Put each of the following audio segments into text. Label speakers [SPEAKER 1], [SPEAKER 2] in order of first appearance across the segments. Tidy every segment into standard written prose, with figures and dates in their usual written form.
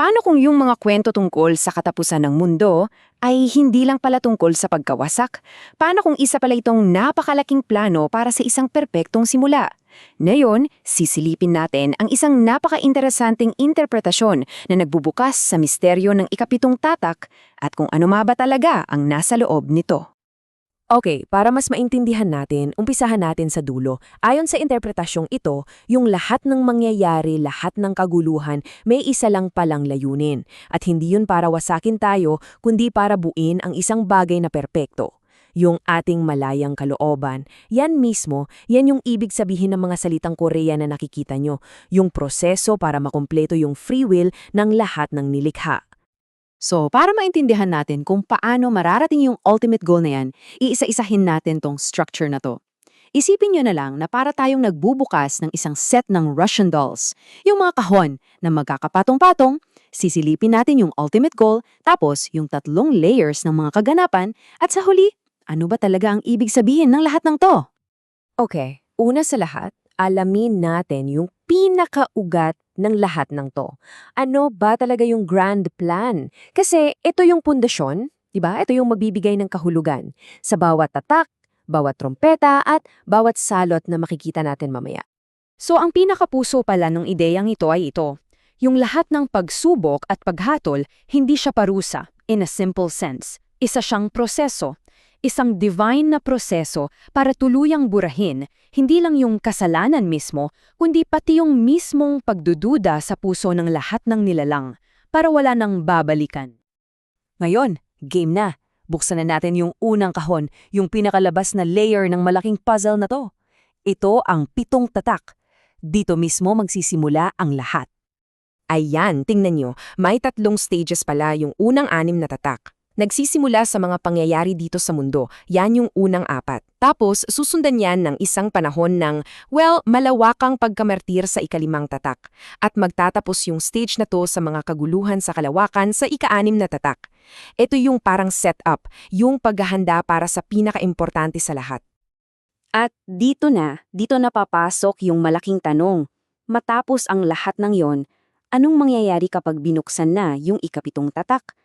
[SPEAKER 1] Paano kung yung mga kwento tungkol sa katapusan ng mundo ay hindi lang pala tungkol sa pagkawasak? Paano kung isa pala itong napakalaking plano para sa isang perpektong simula? Ngayon, sisilipin natin ang isang napaka-interesanting interpretasyon na nagbubukas sa misteryo ng ikapitong tatak at kung ano nga ba talaga ang nasa loob nito.
[SPEAKER 2] Okay, para mas maintindihan natin, umpisahan natin sa dulo. Ayon sa interpretasyong ito, yung lahat ng mangyayari, lahat ng kaguluhan, may isa lang palang layunin. At hindi yun para wasakin tayo, kundi para buuin ang isang bagay na perpekto. Yung ating malayang kalooban. Yan mismo, yan yung ibig sabihin ng mga salitang Korea na nakikita nyo. Yung proseso para makumpleto yung free will ng lahat ng nilikha.
[SPEAKER 1] So, para maintindihan natin kung paano mararating yung ultimate goal na yan, iisa-isahin natin tong structure na to. Isipin nyo na lang na para tayong nagbubukas ng isang set ng Russian dolls. Yung mga kahon na magkakapatong-patong, sisilipin natin yung ultimate goal, tapos yung tatlong layers ng mga kaganapan, at sa huli, ano ba talaga ang ibig sabihin ng lahat ng to?
[SPEAKER 2] Okay, una sa lahat, alamin natin yung pinakaugat ng lahat ng to. Ano ba talaga yung grand plan? Kasi ito yung pundasyon, di ba? Ito yung magbibigay ng kahulugan sa bawat tatak, bawat trompeta at bawat salot na makikita natin mamaya.
[SPEAKER 3] So ang pinakapuso pala ng ideyang ito ay ito. Yung lahat ng pagsubok at paghatol, hindi siya parusa, in a simple sense. Isa siyang proseso. Isang divine na proseso para tuluyang burahin, hindi lang yung kasalanan mismo, kundi pati yung mismong pagdududa sa puso ng lahat ng nilalang, para wala nang babalikan.
[SPEAKER 2] Ngayon, game na. Buksan na natin yung unang kahon, yung pinakalabas na layer ng malaking puzzle na to. Ito ang 7 tatak. Dito mismo magsisimula ang lahat. Ayan, tingnan nyo, may 3 stages pala yung unang 6 na tatak. Nagsisimula sa mga pangyayari dito sa mundo, yan yung unang 4. Tapos, susundan yan ng isang panahon ng, malawakang pagkamartir sa ika-5 tatak. At magtatapos yung stage na to sa mga kaguluhan sa kalawakan sa ika-6 na tatak. Ito yung parang setup, yung paghahanda para sa pinaka-importante sa lahat.
[SPEAKER 1] At dito na papasok yung malaking tanong. Matapos ang lahat ng yon, anong mangyayari kapag binuksan na yung ika-7 tatak?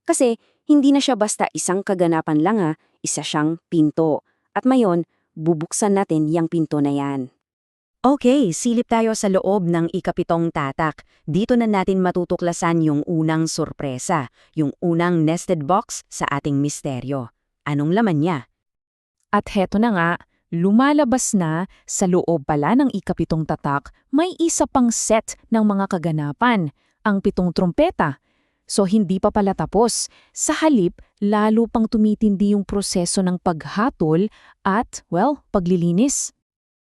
[SPEAKER 1] Kasi hindi na siya basta isang kaganapan lang isa siyang pinto. At mayon, bubuksan natin yung pinto na yan. Okay, silip tayo sa loob ng ika-7 tatak. Dito na natin matutuklasan yung unang sorpresa, yung unang nested box sa ating misteryo. Anong laman niya?
[SPEAKER 3] At heto na nga, lumalabas na sa loob pala ng ika-7 tatak, may isa pang set ng mga kaganapan, ang 7 trompeta. So hindi pa pala tapos. Sa halip, lalo pang tumitindi yung proseso ng paghatol at, paglilinis.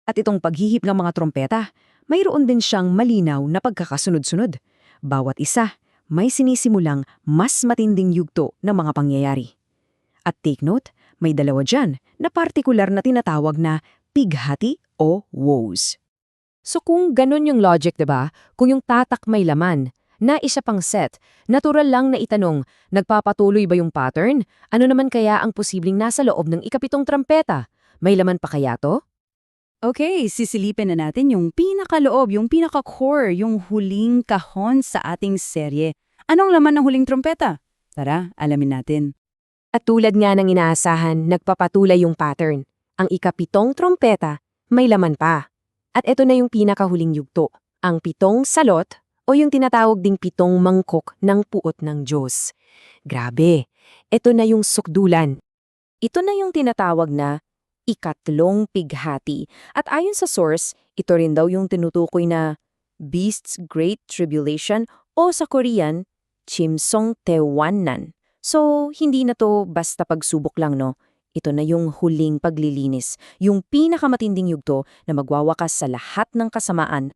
[SPEAKER 1] At itong paghihip ng mga trompeta, mayroon din siyang malinaw na pagkakasunod-sunod. Bawat isa, may sinisimulang mas matinding yugto ng mga pangyayari. At take note, may 2 dyan na partikular na tinatawag na pighati o woes.
[SPEAKER 2] So kung ganun yung logic, diba? Kung yung tatak may laman, na isa pang set, natural lang na itanong, nagpapatuloy ba yung pattern? Ano naman kaya ang posibleng nasa loob ng ika-7 trompeta? May laman pa kaya to?
[SPEAKER 3] Okay, sisilipin na natin yung pinakaloob, yung pinaka-core, yung huling kahon sa ating serye. Anong laman ng huling trompeta? Tara, alamin natin.
[SPEAKER 2] At tulad nga ng inaasahan, nagpapatuloy yung pattern. Ang ika-7 trompeta, may laman pa. At ito na yung pinakahuling yugto, ang 7 salot o yung tinatawag ding 7 mangkok ng puot ng Diyos. Grabe, ito na yung sukdulan. Ito na yung tinatawag na ika-3 pighati. At ayon sa source, ito rin daw yung tinutukoy na Beast's Great Tribulation o sa Korean, Chimsong Tewannan. So, hindi na to basta pagsubok lang, no? Ito na yung huling paglilinis, yung pinakamatinding yugto na magwawakas sa lahat ng kasamaan.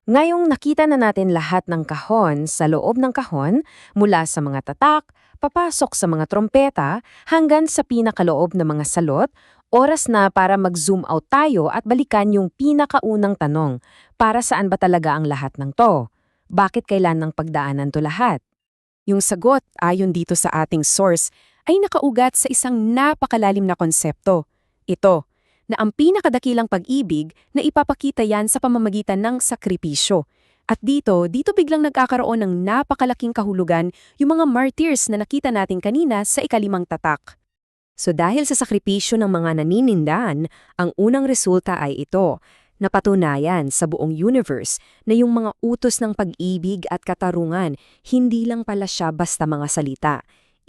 [SPEAKER 2] Ngayong nakita na natin lahat ng kahon sa loob ng kahon, mula sa mga tatak, papasok sa mga trompeta, hanggang sa pinakaloob ng mga salot, oras na para mag-zoom out tayo at balikan yung pinakaunang tanong, para saan ba talaga ang lahat ng to? Bakit kailan ng pagdaanan to lahat? Yung sagot, ayon dito sa ating source, ay nakaugat sa isang napakalalim na konsepto. Ito, na ang pinakadakilang pag-ibig na ipapakita yan sa pamamagitan ng sakripisyo. At dito biglang nagkakaroon ng napakalaking kahulugan yung mga martyrs na nakita natin kanina sa ikalimang tatak. So dahil sa sakripisyo ng mga naninindigan, ang unang resulta ay ito. Napatunayan sa buong universe na yung mga utos ng pag-ibig at katarungan, hindi lang pala siya basta mga salita.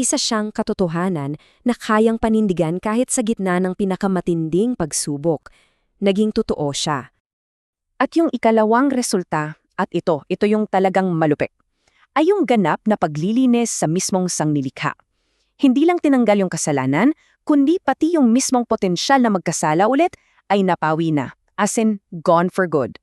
[SPEAKER 2] Isa siyang katotohanan na kayang panindigan kahit sa gitna ng pinakamatinding pagsubok. Naging totoo siya. At yung ikalawang resulta, at ito yung talagang malupit, ay yung ganap na paglilinis sa mismong sangnilikha. Hindi lang tinanggal yung kasalanan, kundi pati yung mismong potensyal na magkasala ulit ay napawi na, as in gone for good.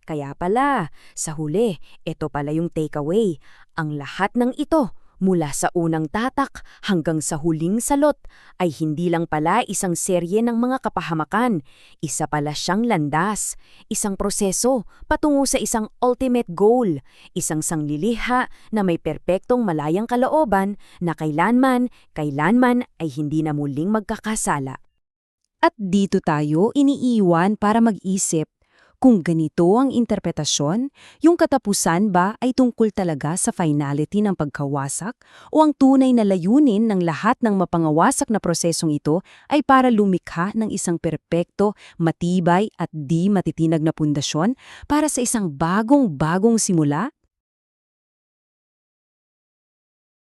[SPEAKER 1] Kaya pala, sa huli, ito pala yung takeaway. Ang lahat ng ito, mula sa unang tatak hanggang sa huling salot, ay hindi lang pala isang serye ng mga kapahamakan. Isa pala siyang landas, isang proseso patungo sa isang ultimate goal, isang sangliliha na may perpektong malayang kalooban na kailanman ay hindi na muling magkakasala.
[SPEAKER 2] At dito tayo iniiwan para mag-isip. Kung ganito ang interpretasyon, yung katapusan ba ay tungkol talaga sa finality ng pagkawasak o ang tunay na layunin ng lahat ng mapangawasak na prosesong ito ay para lumikha ng isang perpekto, matibay at di matitinag na pundasyon para sa isang bagong simula?